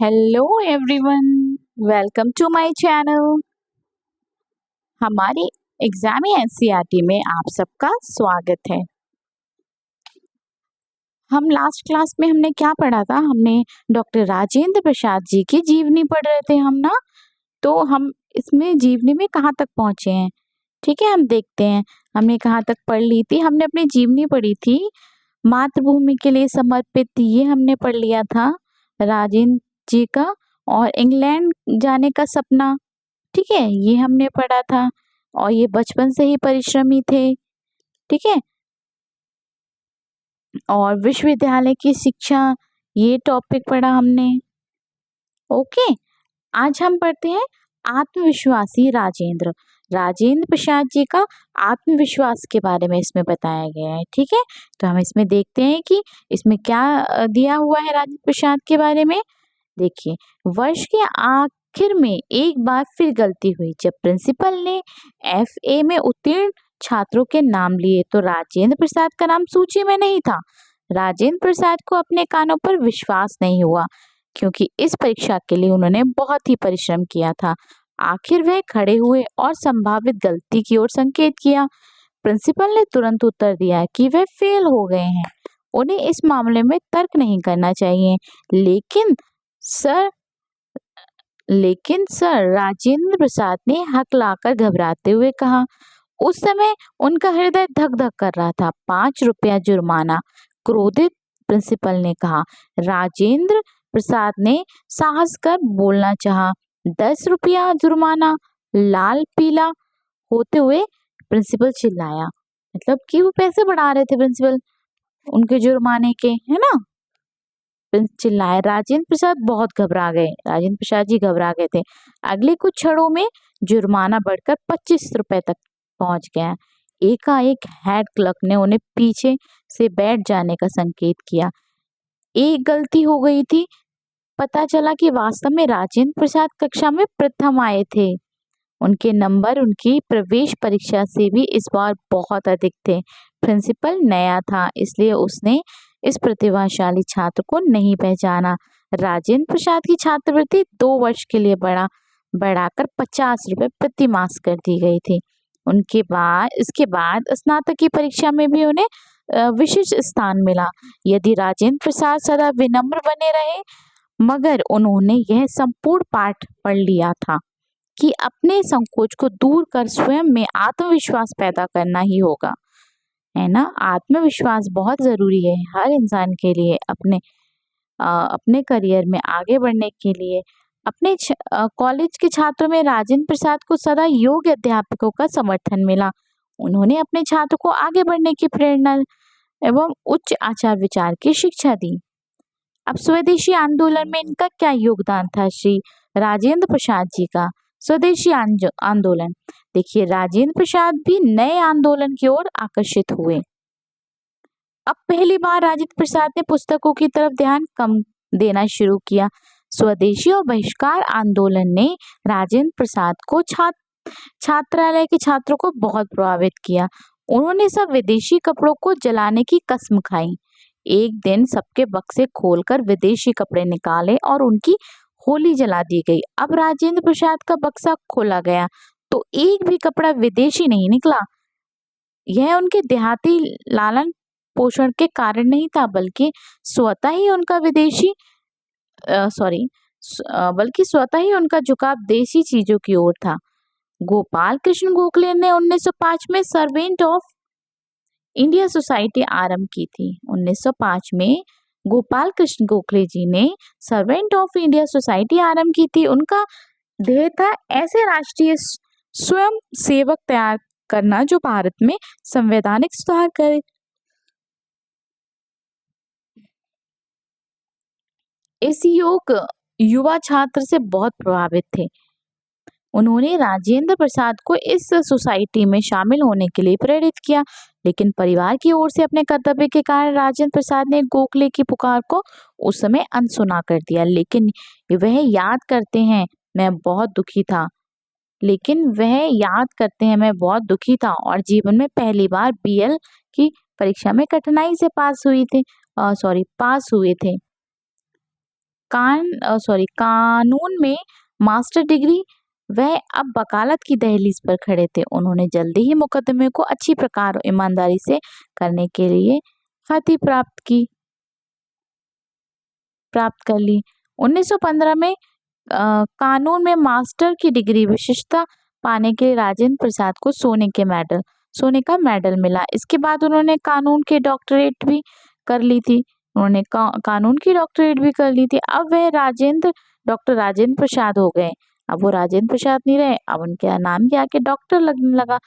Hello everyone, welcome to my channel. हमारी exam NCERT में आप सबका स्वागत है। हम लास्ट क्लास में हमने क्या पढ़ा था? हमने डॉक्टर राजेंद्र प्रसाद जी की जीवनी पढ़ रहे थे हम ना। तो हम इसमें जीवनी में कहाँ तक पहुंचे हैं? ठीक है, हम देखते हैं हमने कहाँ तक पढ़ ली थी। हमने अपनी जीवनी पढ़ी थी मातृभूमि के लिए समर्पित, ये हमने पढ़ लिया था राजेंद्र जी का। और इंग्लैंड जाने का सपना, ठीक है, ये हमने पढ़ा था। और ये बचपन से ही परिश्रमी थे, ठीक है। और विश्वविद्यालय की शिक्षा, ये टॉपिक पढ़ा हमने। ओके, आज हम पढ़ते हैं आत्मविश्वासी राजेंद्र। राजेंद्र प्रसाद जी का आत्मविश्वास के बारे में इसमें बताया गया है, ठीक है। तो हम इसमें देखते हैं कि इसमें क्या दिया हुआ है राजेंद्र प्रसाद के बारे में। देखिए, वर्ष के आखिर में एक बार फिर गलती हुई जब प्रिंसिपल ने एफए में उत्तीर्ण छात्रों के नाम लिए तो राजेंद्र प्रसाद का नाम सूची में नहीं था। राजेंद्र प्रसाद को अपने कानों पर विश्वास नहीं हुआ, क्योंकि इस परीक्षा के लिए उन्होंने बहुत ही परिश्रम किया था। आखिर वह खड़े हुए और संभावित गलती की ओर संकेत किया। प्रिंसिपल ने तुरंत उत्तर दिया कि वे फेल हो गए हैं, उन्हें इस मामले में तर्क नहीं करना चाहिए। लेकिन सर राजेंद्र प्रसाद ने हक लाकर घबराते हुए कहा। उस समय उनका हृदय धक धक कर रहा था। 5 रुपया जुर्माना, क्रोधित प्रिंसिपल ने कहा। राजेंद्र प्रसाद ने साहस कर बोलना चाहा। 10 रुपया जुर्माना, लाल पीला होते हुए प्रिंसिपल चिल्लाया। मतलब कि वो पैसे बढ़ा रहे थे प्रिंसिपल उनके जुर्माने के, है ना। चिल्लाए। राजेंद्र प्रसाद बहुत घबरा गए। राजेंद्र प्रसाद जी घबरा गए थे। अगले कुछ क्षणों में जुर्माना बढ़कर 25 रुपए तक पहुंच गया। एकाएक हेड क्लर्क ने उन्हें पीछे से बैठ जाने का संकेत किया। एक गलती हो गई थी। पता चला कि वास्तव में राजेंद्र प्रसाद कक्षा में प्रथम आए थे। उनके नंबर उनकी प्रवेश परीक्षा से भी इस बार बहुत अधिक थे। प्रिंसिपल नया था, इसलिए उसने इस प्रतिभाशाली छात्र को नहीं पहचाना। राजेंद्र प्रसाद की छात्रवृत्ति 2 वर्ष के लिए बढ़ाकर 50 रुपए प्रति मास कर दी गई थी। इसके बाद स्नातक की परीक्षा में भी उन्हें विशिष्ट स्थान मिला। यदि राजेंद्र प्रसाद सदा विनम्र बने रहे, मगर उन्होंने यह संपूर्ण पाठ पढ़ लिया था कि अपने संकोच को दूर कर स्वयं में आत्मविश्वास पैदा करना ही होगा, है ना। आत्मविश्वास बहुत जरूरी है हर इंसान के लिए, अपने करियर में आगे बढ़ने के लिए। अपने कॉलेज के छात्रों में राजेंद्र प्रसाद को सदा योग्य अध्यापकों का समर्थन मिला। उन्होंने अपने छात्रों को आगे बढ़ने की प्रेरणा एवं उच्च आचार विचार की शिक्षा दी। अब स्वदेशी आंदोलन में इनका क्या योगदान था? श्री राजेंद्र प्रसाद जी का स्वदेशी आंदोलन। देखिए, राजेंद्र प्रसाद भी नए आंदोलन की ओर आकर्षित हुए। अब पहली बार राजेंद्र प्रसाद ने पुस्तकों की तरफ ध्यान कम देना शुरू किया। स्वदेशी और बहिष्कार आंदोलन ने राजेंद्र प्रसाद को छात्रालय के छात्रों को बहुत प्रभावित किया। उन्होंने सब विदेशी कपड़ों को जलाने की कसम खाई। एक दिन सबके बक्से खोलकर विदेशी कपड़े निकाले और उनकी होली जला दी गई। अब राजेंद्र प्रसाद का बक्सा खोला गया तो एक भी कपड़ा विदेशी नहीं निकला। यह उनके देहाती लालन पोषण के कारण नहीं था, बल्कि स्वतः ही उनका झुकाव देसी चीजों की ओर था। गोपाल कृष्ण गोखले ने 1905 में सर्वेंट ऑफ इंडिया सोसाइटी आरंभ की थी। 1905 में गोपाल कृष्ण गोखले जी ने सर्वेंट ऑफ इंडिया सोसाइटी आरंभ की थी। उनका ध्येय था ऐसे राष्ट्रीय स्वयं सेवक तैयार करना जो भारत में संवैधानिक सुधार करे। इस युवा छात्र से बहुत प्रभावित थे। उन्होंने राजेंद्र प्रसाद को इस सोसाइटी में शामिल होने के लिए प्रेरित किया, लेकिन परिवार की ओर से अपने कर्तव्य के कारण राजेंद्र प्रसाद ने गोखले की पुकार को उस समय अनसुना कर दिया। लेकिन वह याद करते हैं, मैं बहुत दुखी था और जीवन में पहली बार बीएल की परीक्षा में कठिनाई से पास हुए थे। कानून में मास्टर डिग्री, वह अब वकालत की दहलीज पर खड़े थे। उन्होंने जल्दी ही मुकदमे को अच्छी प्रकार और ईमानदारी से करने के लिए ख्याति प्राप्त कर ली। 1915 में कानून में मास्टर की डिग्री विशिष्टता पाने के लिए राजेंद्र प्रसाद को सोने का मेडल मिला। इसके बाद उन्होंने कानून के डॉक्टरेट भी कर ली थी। उन्होंने कानून की डॉक्टरेट भी कर ली थी। अब वह डॉक्टर राजेंद्र प्रसाद हो गए। अब वो राजेंद्र प्रसाद नहीं रहे, अब उनका नाम क्या के डॉक्टर लगने लगा,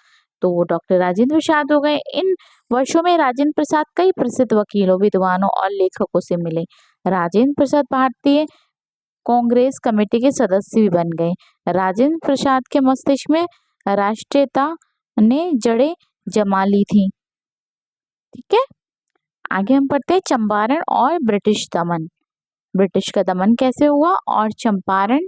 तो वो डॉक्टर राजेंद्र प्रसाद हो गए। इन वर्षों में राजेंद्र प्रसाद कई प्रसिद्ध वकीलों, विद्वानों और लेखकों से मिले। राजेंद्र प्रसाद भारतीय कांग्रेस कमेटी के सदस्य भी बन गए। राजेंद्र प्रसाद के मस्तिष्क में राष्ट्रीयता ने जड़ें जमा ली थी। ठीक है, आगे हम पढ़ते हैं चंपारण और ब्रिटिश दमन। ब्रिटिश का दमन कैसे हुआ और चंपारण।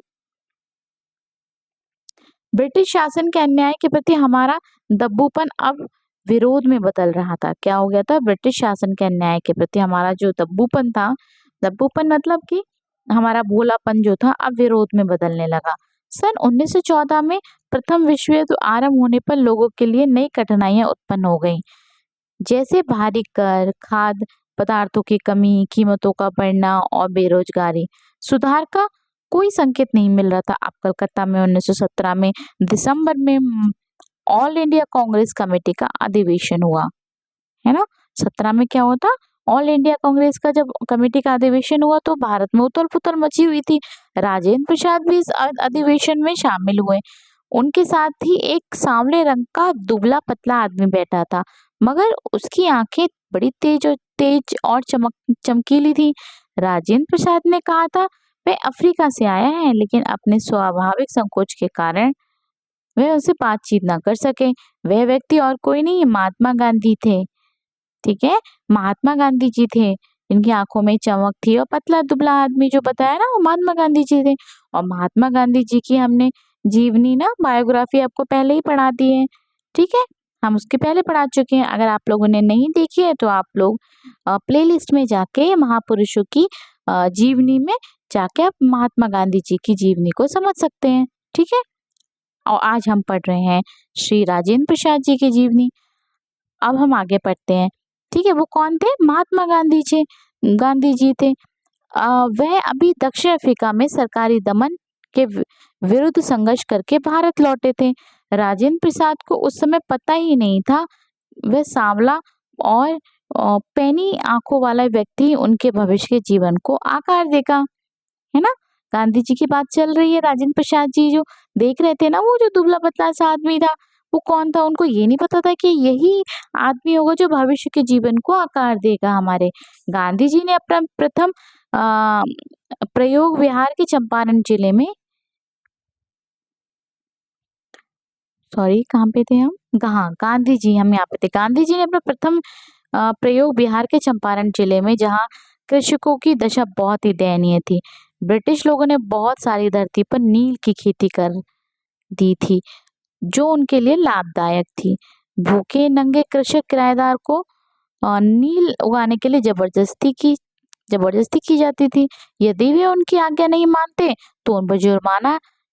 ब्रिटिश शासन के अन्याय के प्रति हमारा दब्बूपन अब विरोध में बदल रहा था। क्या हो गया था? ब्रिटिश शासन के अन्याय के प्रति हमारा जो दब्बूपन था, दब्बूपन मतलब कि हमारा भोलापन जो था, अब विरोध में बदलने लगा। सन 1914 में प्रथम विश्व युद्ध आरंभ होने पर लोगों के लिए नई कठिनाइयां उत्पन्न हो गईं, जैसे भारी कर, खाद्य पदार्थों की कमी, कीमतों का बढ़ना और बेरोजगारी। सुधार का कोई संकेत नहीं मिल रहा था। अब कलकत्ता में 1917 में दिसंबर में ऑल इंडिया कांग्रेस कमेटी का अधिवेशन हुआ, है ना। 17 में क्या होता? ऑल इंडिया कांग्रेस का जब कमेटी का अधिवेशन हुआ तो भारत में उथल पुथल मची हुई थी। राजेंद्र प्रसाद भी इस अधिवेशन में शामिल हुए। उनके साथ ही एक सांवले रंग का दुबला पतला आदमी बैठा था, मगर उसकी आंखें बड़ी तेज और चमकीली थी। राजेंद्र प्रसाद ने कहा था वह अफ्रीका से आया है, लेकिन अपने स्वाभाविक संकोच के कारण वह उनसे बातचीत न कर सके। वह व्यक्ति और कोई नहीं, महात्मा गांधी थे। ठीक है, महात्मा गांधी जी थे। इनकी आंखों में चमक थी और पतला दुबला आदमी जो बताया ना, वो महात्मा गांधी जी थे। और महात्मा गांधी जी की हमने जीवनी ना, बायोग्राफी आपको पहले ही पढ़ा दी है। ठीक है, हम उसके पहले पढ़ा चुके हैं। अगर आप लोगों ने नहीं देखी है तो आप लोग प्लेलिस्ट में जाके महापुरुषों की जीवनी में जाके आप महात्मा गांधी जी की जीवनी को समझ सकते हैं। ठीक है, और आज हम पढ़ रहे हैं श्री राजेंद्र प्रसाद जी की जीवनी। अब हम आगे पढ़ते हैं। ठीक है, वो कौन थे? महात्मा गांधी जी थे। वह अभी दक्षिण अफ्रीका में सरकारी दमन के विरुद्ध संघर्ष करके भारत लौटे थे। राजेंद्र प्रसाद को उस समय पता ही नहीं था वह सांवला और पैनी आंखों वाला व्यक्ति उनके भविष्य के जीवन को आकार देगा, है ना। गांधी जी की बात चल रही है। राजेंद्र प्रसाद जी जो देख रहे थे ना, वो जो दुबला पतला सा आदमी था, वो कौन था? उनको ये नहीं पता था कि यही आदमी होगा जो भविष्य के जीवन को आकार देगा हमारे। गांधी जी ने अपना प्रथम प्रयोग बिहार के चंपारण जिले में, कहाँ पे थे हम? गांधी जी, हम यहाँ पे थे। गांधी जी ने अपना प्रथम प्रयोग बिहार के चंपारण जिले में, जहाँ कृषकों की दशा बहुत ही दयनीय थी। ब्रिटिश लोगों ने बहुत सारी धरती पर नील की खेती कर दी थी, जो उनके लिए लाभदायक थी। भूखे नंगे कृषक किराएदार को नील उगाने के लिए जबरदस्ती की जाती थी। यदि वे उनकी आज्ञा नहीं मानते तो उन पर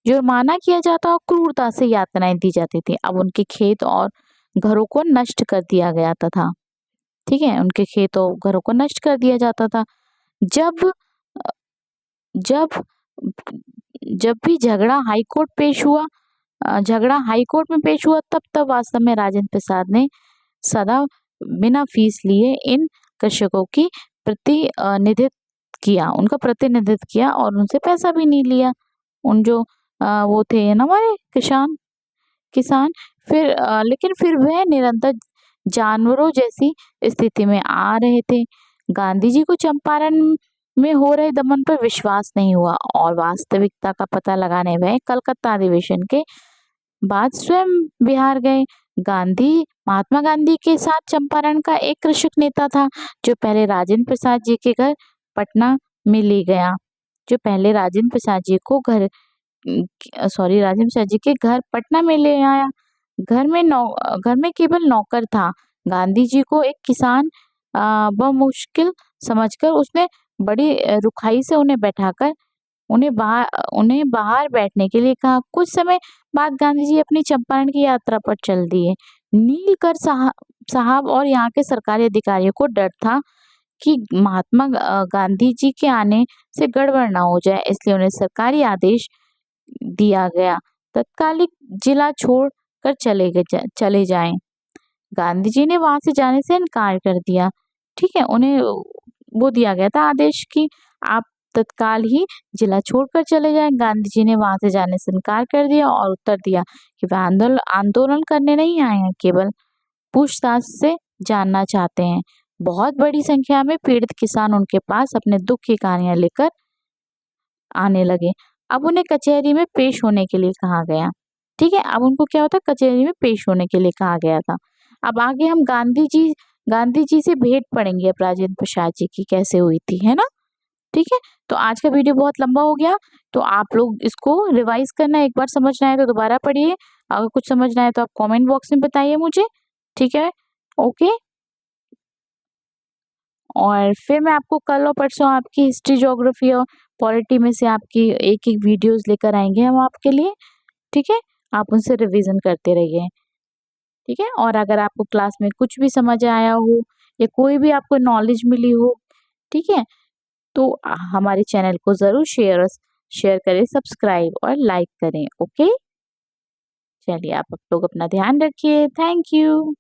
जुर्माना किया जाता और क्रूरता से यातनाएं दी जाती थी। अब उनके खेत और घरों को नष्ट कर दिया गया था। ठीक है, उनके खेत और घरों को नष्ट कर दिया जाता था। जब जब जब भी झगड़ा हाई कोर्ट में पेश हुआ, तब वास्तव में राजेंद्र प्रसाद ने सदा बिना फीस लिए इन कृषकों की उनका प्रतिनिधित्व किया और उनसे पैसा भी नहीं लिया। उन जो वो थे ना हमारे किसान लेकिन फिर वह निरंतर जानवरों जैसी स्थिति में आ रहे थे। गांधी जी को चंपारण में हो रहे दमन पर विश्वास नहीं हुआ और वास्तविकता का पता लगाने वह कलकत्ता अधिवेशन के बाद स्वयं बिहार गए। महात्मा गांधी के साथ चंपारण का एक कृषक नेता था, जो पहले राजेंद्र प्रसाद जी के घर पटना में ले गया। राजेंद्र प्रसाद जी के घर पटना में ले आया। घर में केवल नौकर था। गांधी जी को एक किसान बमुश्किल समझकर उसने बड़ी रुखाई से उन्हें बैठाकर उन्हें बाहर बैठने के लिए कहा। कुछ समय बाद गांधी जी अपनी चंपारण की यात्रा पर चल दिए। नीलकर साहब और यहाँ के सरकारी अधिकारियों को डर था कि महात्मा गांधी जी के आने से गड़बड़ ना हो जाए, इसलिए उन्हें सरकारी आदेश दिया गया तत्कालिक जिला छोड़ कर चले जाएं। गांधी जी ने वहां से जाने से इनकार कर दिया। ठीक है, उन्हें वो दिया गया था आदेश कि आप तत्काल ही जिला छोड़कर चले जाएं। गांधी जी ने वहां से जाने से इनकार कर दिया और उत्तर दिया कि वह आंदोलन करने नहीं आए हैं, केवल पूछताछ से जानना चाहते हैं। बहुत बड़ी संख्या में पीड़ित किसान उनके पास अपने दुख की कहानियां लेकर आने लगे। अब उन्हें कचहरी में पेश होने के लिए कहा गया। ठीक है, अब उनको क्या होता है, कचहरी में पेश होने के लिए कहा गया था। अब आगे हम गांधी जी से भेंट पढ़ेंगे अब राजेंद्र प्रसाद जी की कैसे हुई थी, है ना। ठीक है, तो आज का वीडियो बहुत लंबा हो गया, तो आप लोग इसको रिवाइज करना, एक बार समझना है तो दोबारा पढ़िए, अगर कुछ समझना है तो आप कमेंट बॉक्स में बताइए मुझे। ठीक है, ओके। और फिर मैं आपको कल और परसों आपकी हिस्ट्री, ज्योग्राफी और पॉलिटी में से आपकी एक एक वीडियोस लेकर आएंगे हम आपके लिए। ठीक है, आप उनसे रिवीजन करते रहिए। ठीक है, और अगर आपको क्लास में कुछ भी समझ आया हो या कोई भी आपको नॉलेज मिली हो, ठीक है, तो हमारे चैनल को जरूर शेयर करें, सब्सक्राइब और लाइक करें। ओके, चलिए आप लोग अपना ध्यान रखिए। Thank you.